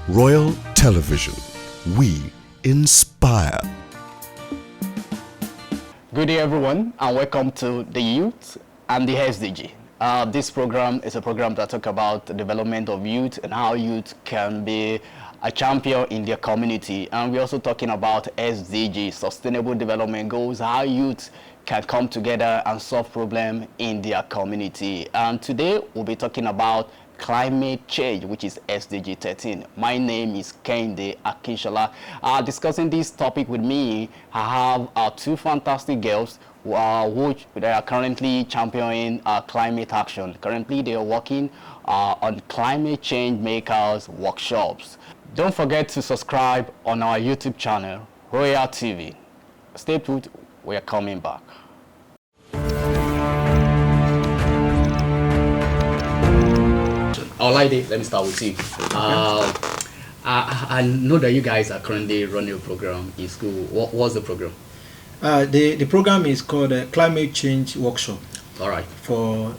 Royal Television. We inspire. Good day, everyone, and welcome to the Youth and the SDG. This program is a program that talks about the development of youth and how youth can be a champion in their community. And we're also talking about SDG, Sustainable Development Goals, how youth can come together and solve problems in their community. And today we'll be talking about climate change, which is SDG 13. My name is KEHINDE Akинsola. Discussing this topic with me, I have two fantastic girls which they are currently championing climate action. Currently, they are working on climate change makers workshops. Don't forget to subscribe on our YouTube channel, Royal TV. Stay put, we are coming back. Olaide, let me start with you. I know that you guys are currently running a program in school. What's the program? The program is called Climate Change Workshop. All right. For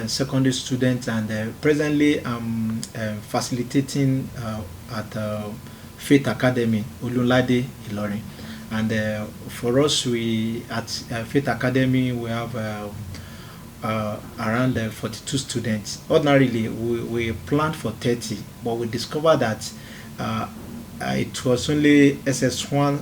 secondary students, and presently I'm facilitating at Faith Academy, Olunlade, Ilorin. And for us, we at Faith Academy we have around 42 students. Ordinarily, we planned for 30, but we discovered that it was only SS1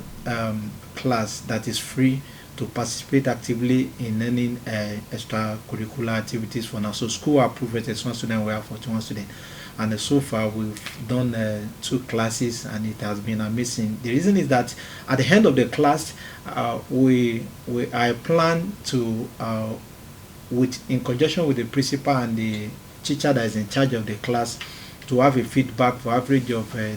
class that is free to participate actively in any extracurricular activities for now. So school approved SS1 student, we have 41 students. And so far we've done 2 classes, and it has been amazing. The reason is that at the end of the class, I plan to in conjunction with the principal and the teacher that is in charge of the class, to have a feedback for average of a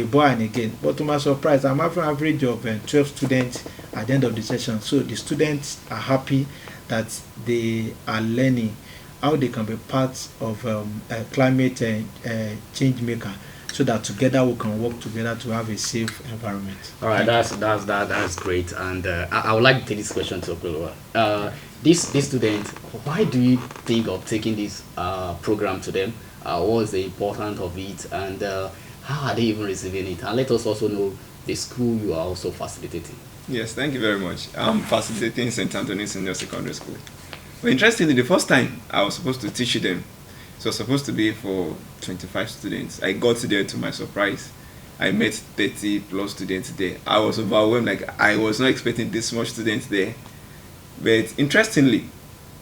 boy and a girl. But to my surprise, I'm having an average of 12 students at the end of the session. So the students are happy that they are learning how they can be part of a climate change maker, so that together we can work together to have a safe environment. All right, that's great. And I would like to take this question to Okolowa. This student, why do you think of taking this program to them? What is the importance of it, and how are they even receiving it? And let us also know the school you are also facilitating. Yes, thank you very much. I'm facilitating St. Anthony's Senior Secondary School. But interestingly, the first time I was supposed to teach them, it was supposed to be for 25 students. I got there to my surprise. I met 30 plus students there. I was overwhelmed, like I was not expecting this much students there. But interestingly,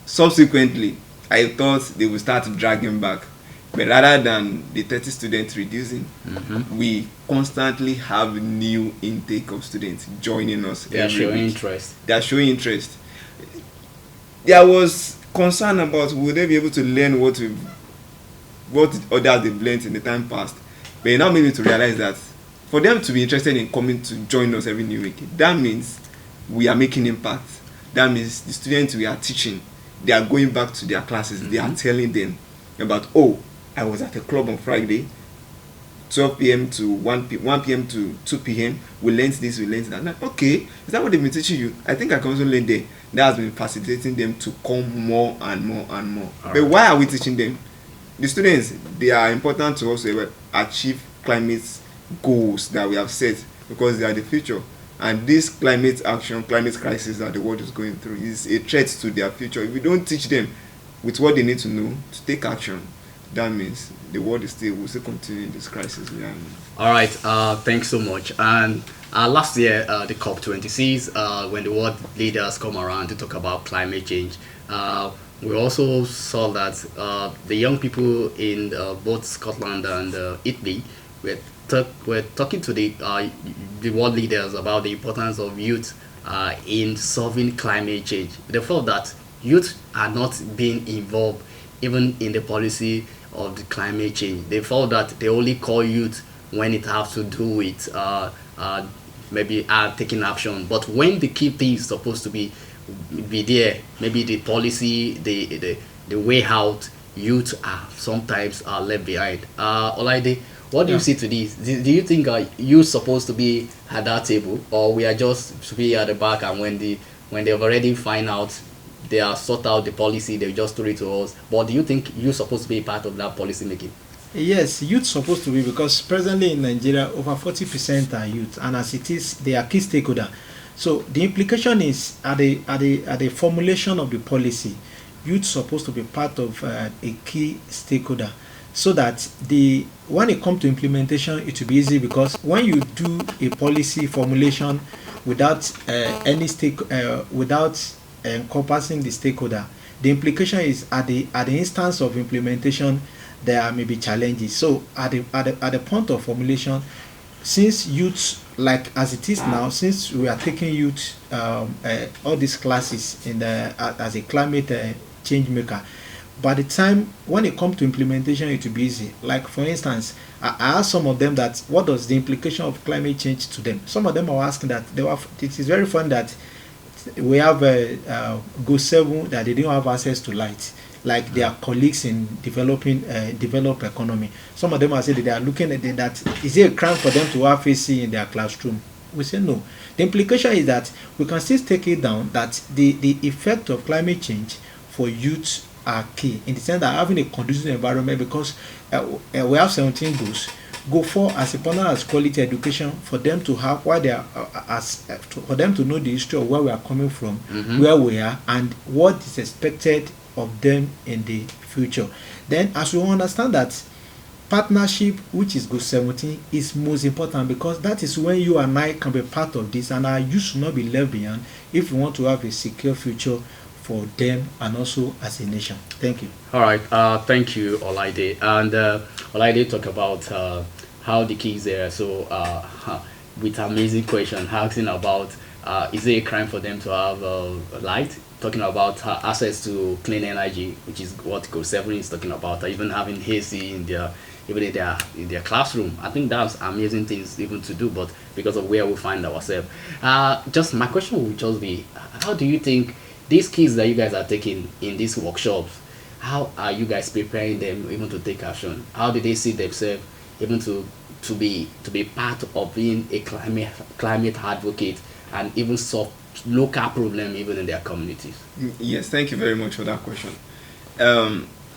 subsequently, I thought they would start dragging back. But rather than the 30 students reducing, we constantly have new intake of students joining us. They are showing interest. They are showing interest. There was concern about would they be able to learn what others they've learned in the time past. But it now made me to realize that for them to be interested in coming to join us every new week, that means we are making impact. That means the students we are teaching, they are going back to their classes. They are telling them about, oh, I was at a club on Friday, 12 p.m. to 1 p.m. to 2 p.m. We learned this, we learned that. I'm like, okay, is that what they've been teaching you? I think I can also learn there. That has been facilitating them to come more and more and more. But why are we teaching them? The students, they are important to us to achieve climate goals that we have set, because they are the future. And this climate action, climate crisis that the world is going through is a threat to their future. If we don't teach them with what they need to know to take action, that means the world will still continue in this crisis we are in. All right, thanks so much. And last year, the COP26, when the world leaders come around to talk about climate change, we also saw that the young people in both Scotland and Italy were talking to the world leaders about the importance of youth in solving climate change. They felt that youth are not being involved even in the policy of the climate change. They felt that they only call youth when it has to do with maybe taking action. But when the key thing is supposed to be there, maybe the policy, the way out, youth are sometimes left behind. Olaide, what do you say to this? Do you think youth supposed to be at that table, or we are just to be at the back, and when they've already find out, they are sort out the policy, they just throw it to us? But do you think you're supposed to be part of that policy making? Yes, youth supposed to be, because presently in Nigeria over 40% are youth, and as it is, they are key stakeholder. So the implication is at the formulation of the policy, youth supposed to be part of a key stakeholder, so that the when it comes to implementation, it will be easy, because when you do a policy formulation without without encompassing the stakeholder, the implication is at the instance of implementation there may be challenges. So at the point of formulation, since youth, like as it is now, since we are taking youth all these classes in the as a climate change maker, by the time when it comes to implementation, it will be easy. Like for instance, I asked some of them that what does the implication of climate change to them. Some of them are asking that it is very funny that we have go 7 that they don't have access to light like their colleagues in developing developed economy. Some of them are saying that they are looking at that is it a crime for them to have AC in their classroom? We say no. The implication is that we can still take it down that the effect of climate change for youth are key, in the sense that having a conducive environment, because we have 17 goals. Go for as important as quality education for them to have why they are for them to know the history of where we are coming from, where we are, and what is expected of them in the future. Then as we understand that partnership, which is goal 17, is most important, because that is when you and I can be part of this, and our youth should not be left behind if we want to have a secure future for them and also as a nation. Thank you. All right. Thank you, Olaide. And Olaide talk about how the kids there. So with amazing question, asking about is it a crime for them to have light? Talking about access to clean energy, which is what Goal 7 is talking about. Even having AC in their in their classroom. I think that's amazing things even to do, but because of where we find ourselves. Just my question would just be, how do you think these kids that you guys are taking in these workshops, how are you guys preparing them even to take action? How do they see themselves even to be part of being a climate advocate and even solve local problem even in their communities? Yes, thank you very much for that question.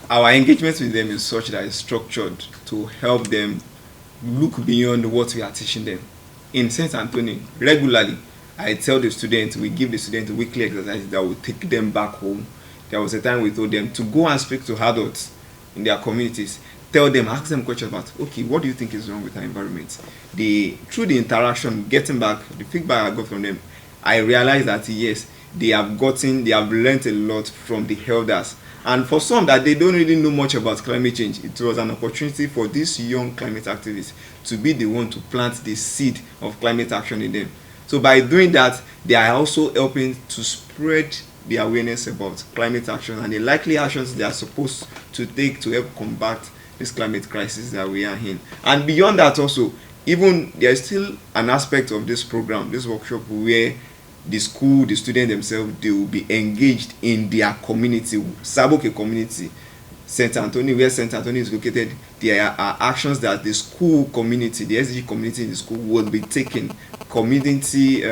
Our engagement with them is such that it's structured to help them look beyond what we are teaching them. In St. Anthony, regularly, I tell the students, we give the students weekly exercises that will take them back home. There was a time we told them to go and speak to adults in their communities. Tell them, ask them questions about, okay, what do you think is wrong with our environment? Through the interaction, getting back, the feedback I got from them, I realized that yes, they have learned a lot from the elders. And for some that they don't really know much about climate change, it was an opportunity for these young climate activists to be the one to plant the seed of climate action in them. So by doing that, they are also helping to spread the awareness about climate action and the likely actions they are supposed to take to help combat this climate crisis that we are in. And beyond that also, even there is still an aspect of this program, this workshop, where the school, the students themselves, they will be engaged in their community, Saboke community, St. Anthony, where St. Anthony is located. There are actions that the school community, the SDG community in the school will be taking, community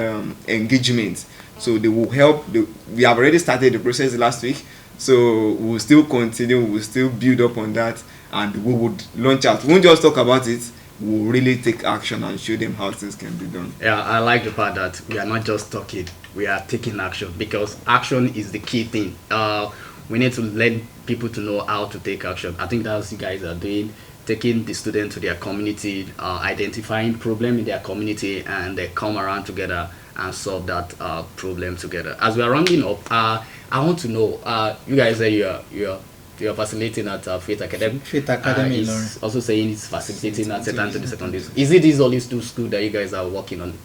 engagement. So they will help. We have already started the process last week, so we will still continue, we will still build up on that, and we would launch out. We won't just talk about it, we'll really take action and show them how things can be done. Yeah, I like the part that we are not just talking, we are taking action, because action is the key thing. We need to let people to know how to take action. I think that's what you guys are doing, taking the students to their community, identifying problem in their community, and they come around together and solve that problem together. As we are rounding up, I want to know, you guys say you're facilitating at Faith Academy. Faith Academy, he's also saying he's facilitating at St. Anthony Secondary. Is it these only two schools that you guys are working on?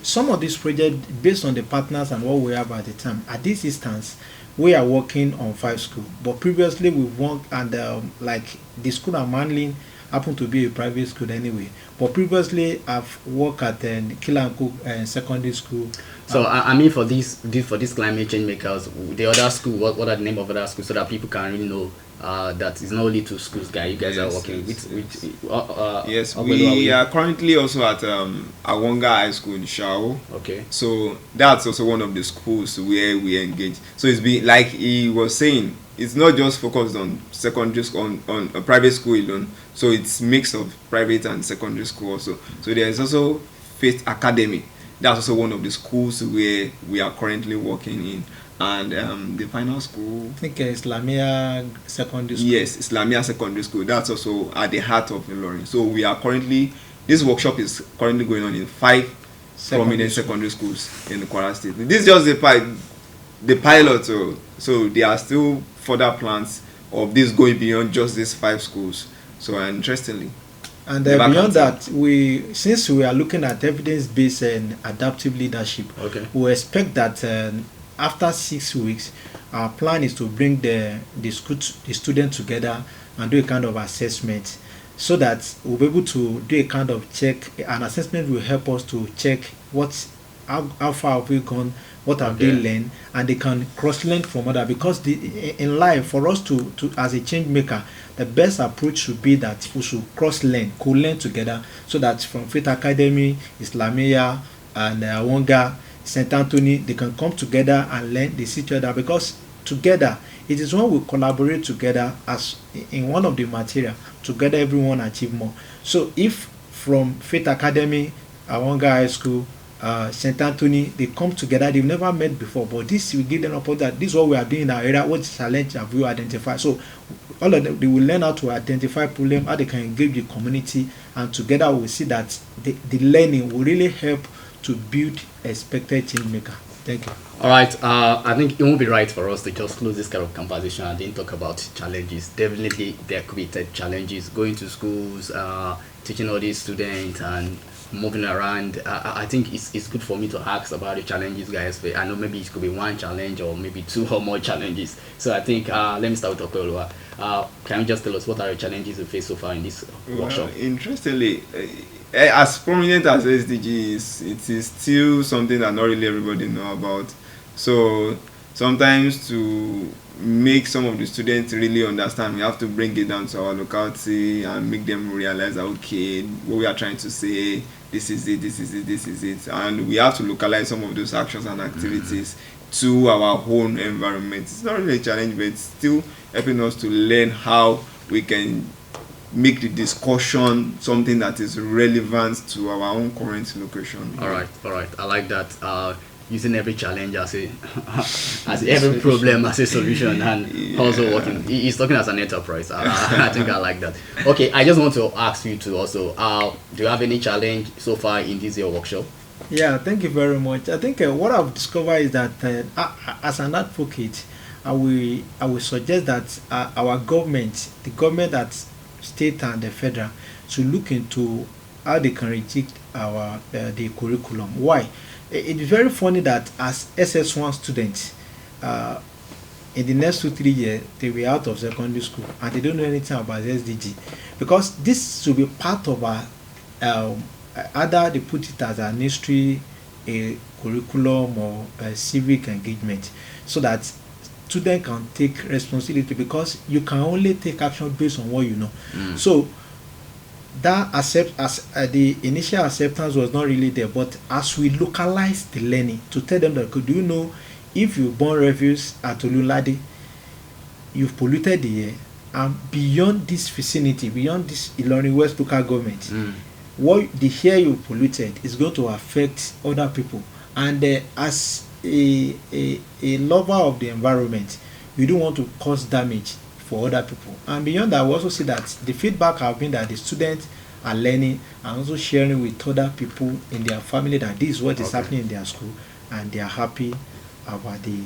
Some of these projects, based on the partners and what we have at the time, at this instance, we are working on 5 schools. But previously, we've worked, and like the school I'm handling happened to be a private school anyway. But previously, I've worked at Kilanku Secondary School. So I mean, for these climate change makers, the other school, what are the name of other schools, so that people can really know that it's not only 2 schools, guys. You guys are working with. Yes, we are currently also at Awonga High School in Shao. Okay. So that's also one of the schools where we engage. So it's been like he was saying, it's not just focused on secondary school, on a private school alone. So it's mix of private and secondary school also. So there is also Faith Academy. That's also one of the schools where we are currently working in. And the final school, I think Islamia Secondary School. Yes, Islamia Secondary School. That's also at the heart of Ilorin. So we are currently, this workshop is currently going on in 5 prominent secondary schools in the Kwara State. This is just the pilot. So there are still further plans of this going beyond just these 5 schools. So interestingly. And beyond that, since we are looking at evidence-based and adaptive leadership, we expect that after 6 weeks, our plan is to bring the students together and do a kind of assessment, so that we'll be able to do a kind of check. An assessment will help us to check how far have we gone, what have they learned, and they can cross-learn from other. Because in life, for us to as a change maker, the best approach should be that we should cross-learn, co-learn together, so that from Faith Academy, Islamia, and Wonga, St. Anthony, they can come together and learn, they see each other. Because together, it is when we collaborate together as in one of the material, together everyone achieve more. So if from Faith Academy, Awanga High School, St. Anthony, they come together, they've never met before, but this will give them up that this is what we are doing in our area, what challenge have we identified. So all of them, they will learn how to identify problem, how they can engage the community, and together we will see that the learning will really help to build expected change maker. Thank you. All right. I think it won't be right for us to just close this kind of conversation and then talk about challenges. Definitely, there could be challenges going to schools, teaching all these students, and moving around. I think it's good for me to ask about the challenges guys face. I know maybe it could be one challenge or maybe 2 or more challenges. So I think let me start with Okolua. Can you just tell us what are the challenges you face so far in this workshop? Interestingly, as prominent as SDG is, it is still something that not really everybody know about. So sometimes to make some of the students really understand, we have to bring it down to our locality and make them realize that, okay, what we are trying to say, this is it, this is it, this is it. And we have to localize some of those actions and activities to our own environment. It's not really a challenge, but it's still helping us to learn how we can make the discussion something that is relevant to our own current location. All right. I like that. Using every challenge as every problem as a solution, and also working. He's talking as an enterprise. I think I like that. Okay, I just want to ask you to also, do you have any challenge so far in this year workshop? Yeah, thank you very much. I think what I've discovered is that as an advocate, I will suggest that our government, the government at state and the federal, to look into how they can reject our the curriculum. Why? It is very funny that as SS1 students, in the next 2-3 years, they were out of secondary school and they don't know anything about SDG, because this should be part of our either they put it as an history, a curriculum, or a civic engagement, so that students can take responsibility, because you can only take action based on what you know. So that the initial acceptance was not really there, but as we localize the learning to tell them that, do you know, if you burn refuse at Olulade, you've polluted the air, and beyond this vicinity, beyond this Ilorin West local government, what the air you polluted is going to affect other people. And as a lover of the environment, we don't want to cause damage for other people. And beyond that, we also see that the feedback have been that the students are learning and also sharing with other people in their family that this is what is happening in their school, and they are happy about the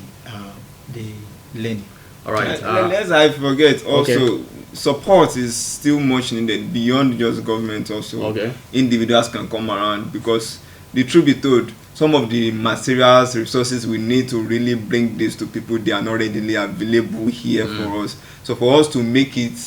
learning. All right. Let's I forget also, support is still much needed beyond just government. Also, individuals can come around, because the truth be told, some of the materials, resources we need to really bring this to people, they are not readily available here for us. So for us to make it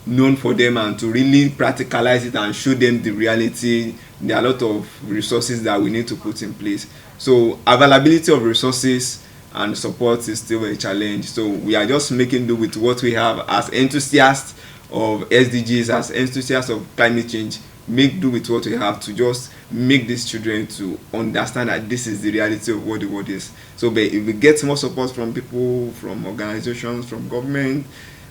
known for them and to really practicalize it and show them the reality, there are a lot of resources that we need to put in place. So availability of resources and support is still a challenge. So we are just making do with what we have as enthusiasts of SDGs, as enthusiasts of climate change. Make do with what we have to just make these children to understand that this is the reality of what the world is. So but if we get more support from people, from organizations, from government,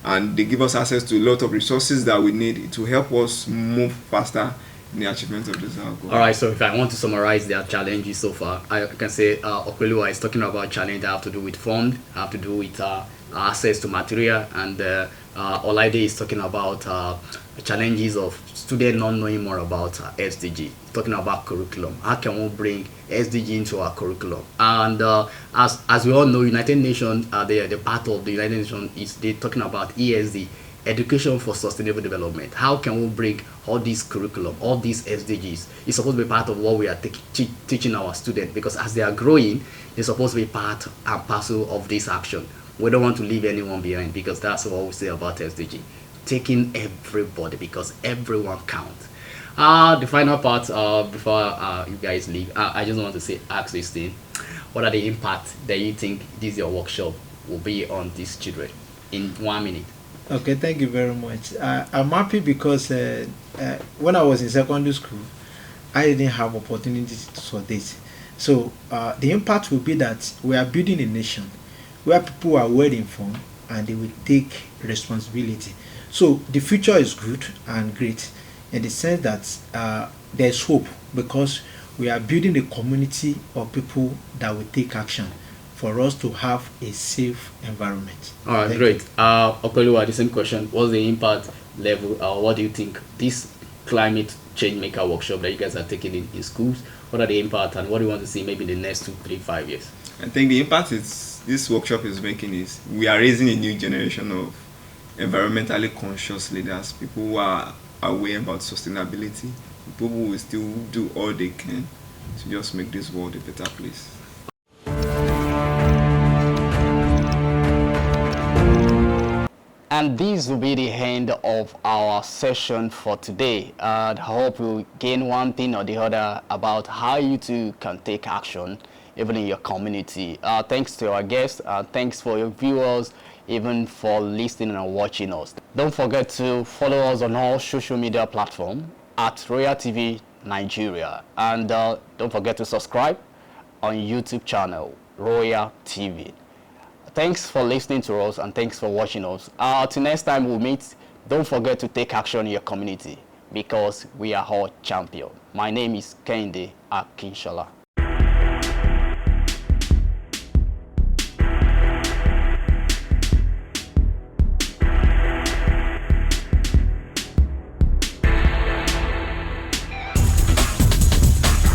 and they give us access to a lot of resources that we need to help us move faster in the achievement of this goal. All right, so if I want to summarize their challenges so far, I can say Okweluwa is talking about challenges that have to do with fund, have to do with access to material, and Olaide is talking about challenges of students not knowing more about SDG, talking about curriculum. How can we bring SDG into our curriculum? And as we all know, United Nations, the part of the United Nations is they're talking about ESD, Education for Sustainable Development. How can we bring all these curriculum, all these SDGs? It's supposed to be part of what we are teaching our students, because as they are growing, they're supposed to be part and parcel of this action. We don't want to leave anyone behind, because that's what we say about SDG. Taking everybody, because everyone counts. The final part, before you guys leave, I just want to ask this thing. What are the impacts that you think this your workshop will be on these children in 1 minute? Okay, thank you very much. I'm happy because when I was in secondary school, I didn't have opportunities for this. So the impact will be that we are building a nation where people are well informed and they will take responsibility. So the future is good and great in the sense that there's hope, because we are building a community of people that will take action for us to have a safe environment. All right, Thank great. you. Okweluwa, the same question. What's the impact level? What do you think this climate change maker workshop that you guys are taking in schools, what are the impact, and what do you want to see maybe in the next 2, 3, 5 years? I think the impact this workshop is making is we are raising a new generation of environmentally conscious leaders, people who are aware about sustainability, people who will still do all they can to just make this world a better place. And this will be the end of our session for today. I hope you gain one thing or the other about how you too can take action even in your community. Thanks to our guests, thanks for your viewers, even for listening and watching us. Don't forget to follow us on all social media platforms at Royal TV Nigeria, and don't forget to subscribe on YouTube channel Royal TV. Thanks for listening to us, and thanks for watching us. Till next time we'll meet, don't forget to take action in your community, because we are all champions. My name is KEHINDE Akinsola.